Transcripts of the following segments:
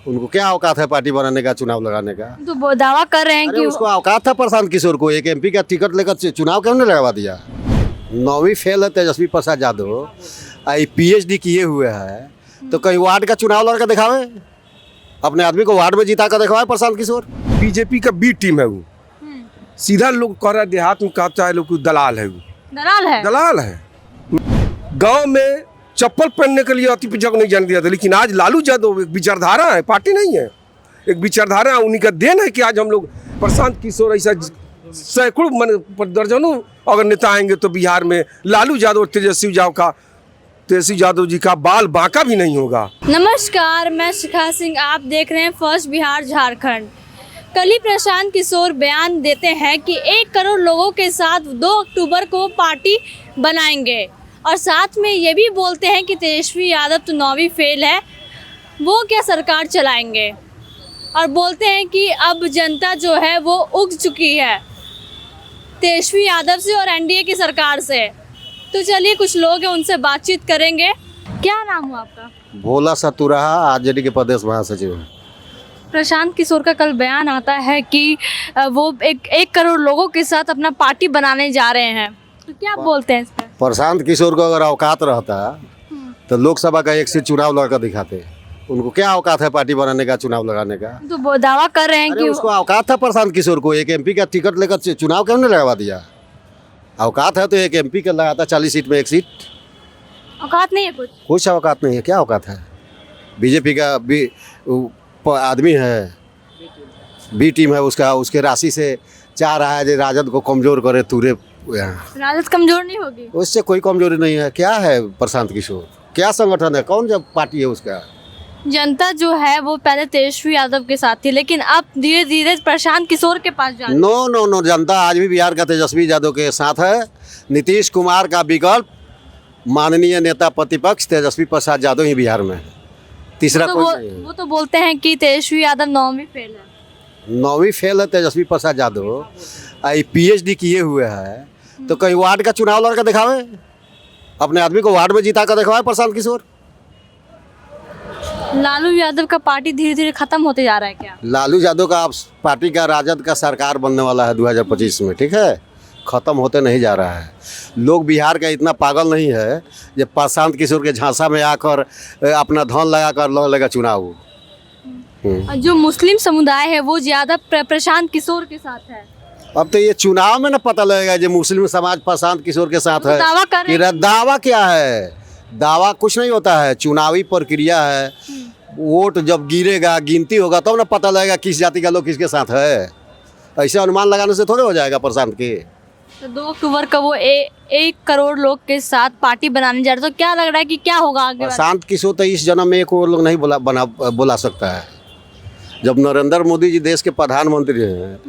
उनको क्या औकात है पार्टी बनाने का, चुनाव लगाने का? तो वो दावा कर रहे हैं अरे कि उसको औकात था प्रशांत किशोर को, एक एमपी का टिकट लेकर चुनाव क्यों नहीं लगवा दिया? 9वीं फेल है तेजस्वी प्रसाद यादव, पीएचडी किए हुए हैं, तो कहीं वार्ड का चुनाव लड़कर दिखावे, अपने आदमी को वार्ड में जिता कर दिखवाए प्रशांत किशोर। बीजेपी का बी टीम है वो, सीधा लोग कह रहा है, देहात में कहता है लोग को दलाल है वो, दलाल है। गांव में चप्पल पहनने के लिए अति जग नहीं जाने दिया था, लेकिन आज लालू यादव एक विचारधारा है, पार्टी नहीं है, एक विचारधारा है, उन्हीं का देन है कि आज हम लोग प्रशांत किशोर ऐसा सैकड़ों दर्जनों अगर नेता आएंगे तो बिहार में लालू यादव तेजस्वी यादव जी का बाल बांका भी नहीं होगा। नमस्कार, मैं शिखा सिंह, आप देख रहे हैं फर्स्ट बिहार झारखंड। कल ही प्रशांत किशोर बयान देते हैं कि 1 करोड़ लोगों के साथ 2 अक्टूबर को पार्टी बनाएंगे, और साथ में ये भी बोलते हैं कि तेजस्वी यादव तो 9वीं फेल है, वो क्या सरकार चलाएंगे, और बोलते हैं कि अब जनता जो है वो उग चुकी है तेजस्वी यादव से और एनडीए की सरकार से। तो चलिए कुछ लोग हैं, उनसे बातचीत करेंगे। क्या नाम हुआ आपका? भोला सतुराहा, आरजेडी के प्रदेश महासचिव हैं। प्रशांत किशोर का कल बयान आता है कि वो एक करोड़ लोगों के साथ अपना पार्टी बनाने जा रहे हैं, तो क्या बोलते हैं इस पर? प्रशांत किशोर को अगर औकात रहता तो लोकसभा का एक सीट चुनाव लड़कर दिखाते। उनको क्या औकात है पार्टी बनाने का, चुनाव लगाने का? तो वो दावा कर रहे हैं अरे कि उसको औकात था प्रशांत किशोर को, एक एमपी का टिकट लेकर चुनाव क्यों नहीं लगवा दिया? औकात है तो एक एमपी का लगाता, 40 सीट में 1 सीट। औकात नहीं है कुछ औकात नहीं है, क्या औकात है? बीजेपी का भी आदमी है, बी टीम है उसका, उसके राशि से चाह रहा है जो राजद को कमजोर करे तुरे। राजद कमजोर नहीं होगी, उससे कोई कमजोरी नहीं है। क्या है प्रशांत किशोर, क्या संगठन है, कौन जब पार्टी है उसका? जनता जो है वो पहले तेजस्वी यादव के साथ थी, लेकिन अब धीरे धीरे प्रशांत किशोर के पास जा रही है। नो, जनता आज भी बिहार का तेजस्वी यादव के साथ है। नीतीश कुमार का विकल्प माननीय नेता प्रतिपक्ष तेजस्वी प्रसाद यादव ही बिहार में है, तीसरा कोई नहीं है। वो तो बोलते हैं कि तेजस्वी यादव 9वीं फेल है। 9वीं फेल है तेजस्वी प्रसाद यादव, पीएचडी किए हुए हैं, तो कहीं वार्ड का चुनाव लड़कर दिखावे, अपने आदमी को वार्ड में जिता कर दिखवाए प्रशांत किशोर। लालू यादव का पार्टी धीरे धीरे खत्म होते जा रहा है क्या? लालू यादव का पार्टी का राजद का सरकार बनने वाला है 2025 में, ठीक है, खत्म होते नहीं जा रहा है। लोग बिहार का इतना पागल नहीं है जो प्रशांत किशोर के झांसा में आकर अपना धन लगाकर लड़ लेगा चुनाव। जो मुस्लिम समुदाय है वो ज्यादा प्रशांत किशोर के साथ है। अब तो ये चुनाव में ना पता लगेगा जो मुस्लिम समाज प्रशांत किशोर के साथ है। दावा कर रहे हैं। दावा क्या है? दावा कुछ नहीं होता है, चुनावी प्रक्रिया है। वोट जब गिरेगा, गिनती होगा तब ना पता लगेगा किस जाति का लोग किसके साथ है। ऐसे अनुमान लगाने से थोड़े हो जाएगा प्रशांत के। तो 2 अक्टूबर का वो 1 करोड़ लोग के साथ पार्टी बनाने जा रहे, तो क्या लग रहा है कि क्या होगा आगे? प्रशांत किशोर तो इस जन्म में 1 करोड़ लोग नहीं बुला सकता है। जब नरेंद्र मोदी जी देश के प्रधानमंत्री हैं,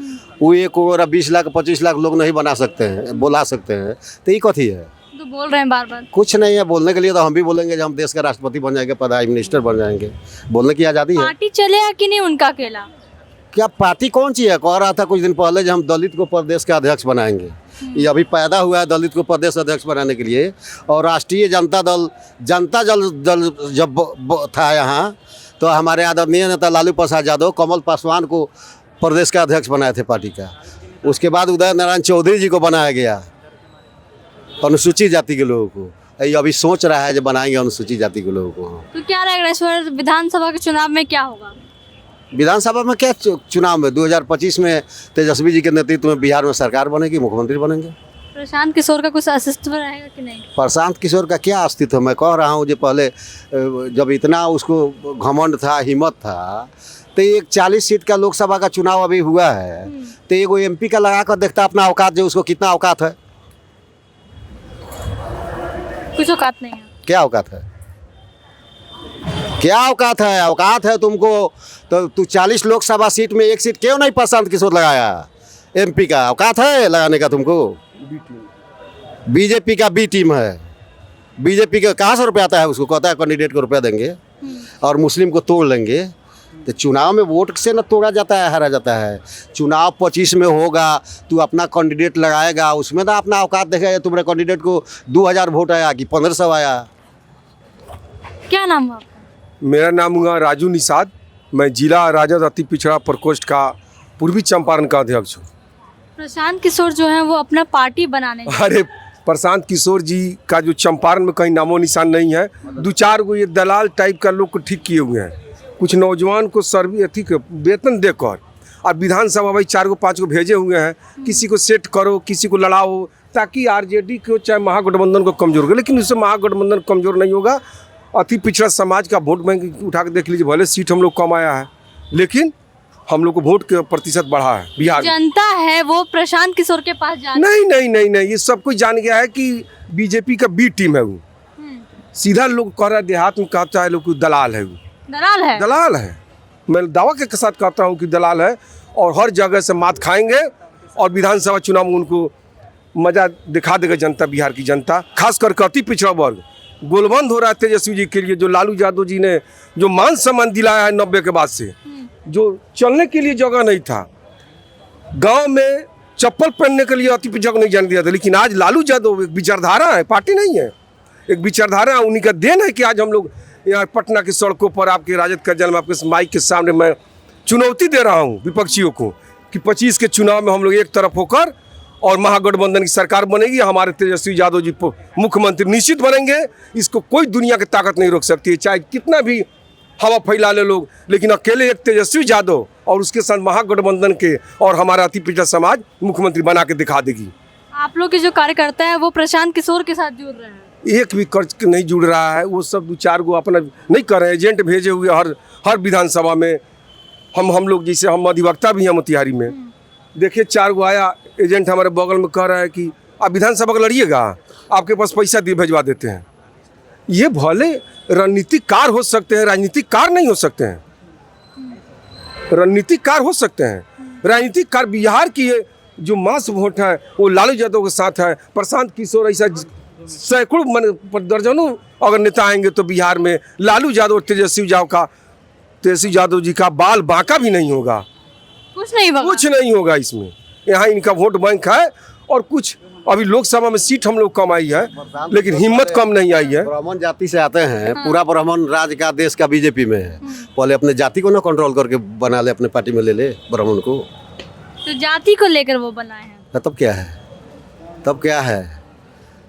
वो 1 करोड़ 20 लाख 25 लाख लोग नहीं बना सकते हैं, बुला सकते हैं, तो ये कथी है? तो बोल रहे हैं बार बार। कुछ नहीं है बोलने के लिए, तो हम भी बोलेंगे जब हम देश का राष्ट्रपति बन जाएंगे, प्राइम मिनिस्टर बन जाएंगे, बोलने की आज़ादी है। पार्टी चलेगा कि नहीं उनका अकेला? क्या पार्टी कौन सी है? कह रहा था कुछ दिन पहले जब हम दलित को प्रदेश का अध्यक्ष बनाएंगे। ये अभी पैदा हुआ है दलित को प्रदेश अध्यक्ष बनाने के लिए। और राष्ट्रीय जनता दल जब था यहाँ, तो हमारे आदरणीय नेता लालू प्रसाद यादव कमल पासवान को प्रदेश का अध्यक्ष बनाए थे पार्टी का। उसके बाद उदय नारायण चौधरी जी को बनाया गया, अनुसूचित जाति के लोगों को। ये अभी सोच रहा है जो बनाएंगे अनुसूचित जाति के लोगों को। तो क्या लग रहा है इस बार विधानसभा के चुनाव में क्या होगा? विधानसभा में क्या चुनाव में 2025 में तेजस्वी जी के नेतृत्व में बिहार में सरकार बनेगी, मुख्यमंत्री बनेंगे। प्रशांत किशोर का कुछ अस्तित्व रहेगा कि नहीं? प्रशांत किशोर का क्या अस्तित्व? मैं कह रहा हूँ जो पहले जब इतना उसको घमंड था, हिम्मत था, तो एक 40 सीट का लोकसभा का चुनाव अभी हुआ है, तो एगो एमपी का लगा कर देखता अपना औकात, जो उसको कितना औकात है। कुछ औकात नहीं है। क्या औकात है? क्या औकात है? औकात है तुमको तो तू 40 लोकसभा सीट में 1 सीट क्यों नहीं प्रशांत किशोर लगाया? एमपी का औकात है लगाने का तुमको? बीजेपी का बी टीम है। बीजेपी का कहाँ से रुपया आता है? उसको कहता है कैंडिडेट को रुपया देंगे और मुस्लिम को तोड़ लेंगे। तो चुनाव में वोट से न तोड़ा जाता है, हारा जाता है। चुनाव 25 में होगा, तू अपना कैंडिडेट लगाएगा, उसमें ना अपना औकात देखेगा। तुम्हारे कैंडिडेट को 2000 वोट आया कि 1500 आया। क्या नाम हुआ आपका? मेरा नाम हुआ राजू निषाद, मैं जिला राजद अति पिछड़ा प्रकोष्ठ का पूर्वी चंपारण का अध्यक्ष हूँ। प्रशांत किशोर जो है वो अपना पार्टी बनाने अरे प्रशांत किशोर जी का जो चंपारण में कहीं नामो निशान नहीं है। 2-4 गो ये दलाल टाइप का लोग को ठीक किए हुए हैं, कुछ नौजवान को सर्वी वेतन देकर, और विधानसभा भाई 4 गो 5 गो भेजे हुए हैं, किसी को सेट करो, किसी को लड़ाओ, ताकि आरजेडी को चाहे महागठबंधन को कमजोर करो। लेकिन उससे महागठबंधन कमजोर नहीं होगा। अति पिछड़ा समाज का वोट बैंक उठा के देख लीजिए, भले सीट हम लोग कम आया है लेकिन हम लोग को वोट का प्रतिशत बढ़ा है बिहार में। जनता है वो प्रशांत किशोर के पास जा नहीं, ये सब कुछ जान गया है कि बीजेपी का बी टीम है वो। सीधा लोग कह रहा है, देहात में कहता है लोग दलाल है वो। दलाल है। मैं दावा के साथ कहता हूँ कि दलाल है, और हर जगह से मात खाएंगे, और विधानसभा चुनाव में उनको मजा दिखा देगा जनता, बिहार की जनता, खास करके अति पिछड़ा वर्ग। गोलबंद हो रहा है तेजस्वी जी के लिए, जो लालू यादव जी ने जो मान सम्मान दिलाया है 90 के बाद से, जो चलने के लिए जगह नहीं था, गांव में चप्पल पहनने के लिए अति जगह नहीं जाने दिया था, लेकिन आज लालू यादव एक विचारधारा है, पार्टी नहीं है, एक विचारधारा है। उन्हीं का देन है कि आज हम लोग यहाँ पटना की सड़कों पर आपके राजद का जन्म, आपके माइक के सामने मैं चुनौती दे रहा हूँ विपक्षियों को कि 25 के चुनाव में हम लोग एक तरफ होकर और महागठबंधन की सरकार बनेगी, हमारे तेजस्वी यादव जी मुख्यमंत्री निश्चित बनेंगे। इसको कोई दुनिया की ताकत नहीं रोक सकती है, चाहे कितना भी हवा फैला ले लोग, लेकिन अकेले एक तेजस्वी यादव और उसके साथ महागठबंधन के और हमारा अति पिछड़ा समाज मुख्यमंत्री बना के दिखा देगी। आप लोग के जो कार्यकर्ता है वो प्रशांत किशोर के साथ जुड़ रहे हैं? एक भी कर्ज नहीं जुड़ रहा है, वो सब 2-4 गो अपना नहीं कर रहे हैं, एजेंट भेजे हुए हर विधानसभा में। हम लोग जैसे हम अधिवक्ता भी हैं मोतिहारी में, देखिए 4 गो आया एजेंट हमारे बगल में कह रहा है कि आप विधानसभा का लड़िएगा, आपके पास पैसा भेजवा देते हैं। ये भले रणनीतिकार हो सकते हैं, राजनीतिकार नहीं हो सकते हैं। रणनीतिकार हो सकते हैं, राजनीतिकार बिहार की जो मास वोट है वो लालू यादव के साथ है। प्रशांत किशोर ऐसा सैकड़ों दर्जनों अगर नेता आएंगे तो बिहार में लालू यादव और तेजस्वी यादव जी का बाल बांका भी नहीं होगा, कुछ नहीं होगा इसमें। यहाँ इनका वोट बैंक है, और कुछ अभी लोकसभा में सीट हम लोग कम आई है, लेकिन हिम्मत कम नहीं आई है। ब्राह्मण जाति से आते हैं, पूरा ब्राह्मण राज का देश का बीजेपी में है। पहले अपने जाति को ना कंट्रोल करके बना ले, अपने पार्टी में ले ले ब्राह्मण को। तो जाति को लेकर वो बनाए हैं, तब क्या है?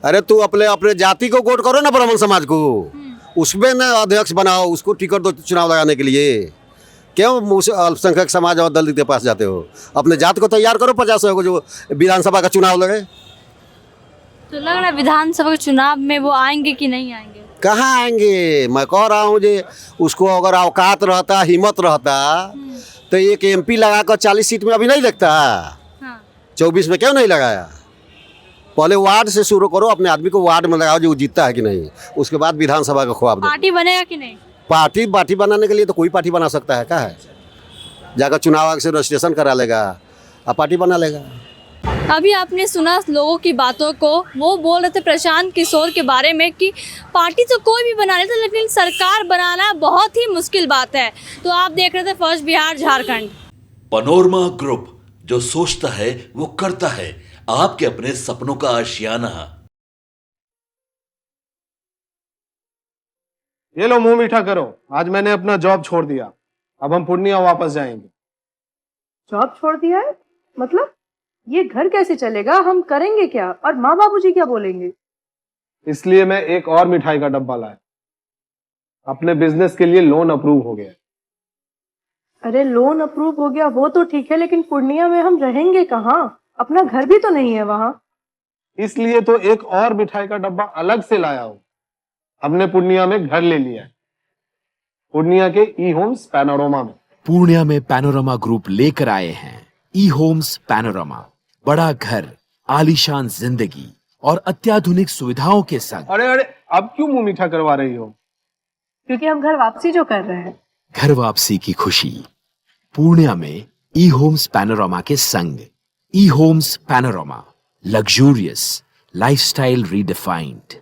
अरे तू अपने जाति को वोट करो ना, ब्राह्मण समाज को, उसमें ना अध्यक्ष बनाओ, उसको टिकट दो चुनाव लगाने के लिए। क्यों उस अल्पसंख्यक समाज और दलित के पास जाते हो? अपने जात को तैयार करो 50 को जो विधानसभा का चुनाव लगे। तो लग रहा है विधानसभा के चुनाव में वो आएंगे कि नहीं आएंगे? कहाँ आएंगे? मैं कह रहा हूँ जे उसको अगर औकात रहता, हिम्मत रहता, तो एक MP लगाकर 40 सीट में अभी नहीं लगता। 24 में क्यों नहीं लगाया? पहले वार्ड से शुरू करो, अपने आदमी को वार्ड में लगाओ जो जीतता है कि नहीं, उसके बाद विधानसभा का ख्वाब दो। पार्टी बनेगा कि नहीं? पार्टी बनाने के लिए तो कोई पार्टी बना सकता है, क्या है? जाकर चुनाव आयोग से रजिस्ट्रेशन करा लेगा और पार्टी बना लेगा। अभी आपने सुना लोगों की बातों को, वो बोल रहे थे प्रशांत किशोर के बारे में कि पार्टी तो कोई भी बना लेता, लेकिन सरकार बनाना बहुत ही मुश्किल बात है। तो आप देख रहे थे first Bihar Jharkhand. Panorama group, जो सोचता है वो करता है, आपके अपने सपनों का आशियाना। ये लो मुंह मीठा करो, आज मैंने अपना जॉब छोड़ दिया, अब हम पूर्णिया वापस जाएंगे। जॉब छोड़ दिया है? मतलब ये घर कैसे चलेगा? हम करेंगे क्या? और माँ बाबूजी क्या बोलेंगे? इसलिए मैं एक और मिठाई का डब्बा लाया, अपने बिजनेस के लिए लोन अप्रूव हो गया। अरे लोन अप्रूव हो गया वो तो ठीक है, लेकिन पूर्णिया में हम रहेंगे कहाँ? अपना घर भी तो नहीं है वहाँ। इसलिए तो एक और मिठाई का डब्बा अलग से लाया हूँ। हमने पूर्णिया में घर ले लिया है, पूर्णिया के ई होम्स पैनोरमा में। पूर्णिया में पैनोरमा ग्रुप लेकर आए हैं ई होम्स पैनोरमा। बड़ा घर, आलीशान जिंदगी और अत्याधुनिक सुविधाओं के संग। अरे अब क्यों मुंह मीठा करवा रही हो? क्योंकि हम घर वापसी जो कर रहे हैं। घर वापसी की खुशी पूर्णिया में ई होम्स पैनोरमा के संग। E homes panorama, luxurious lifestyle redefined.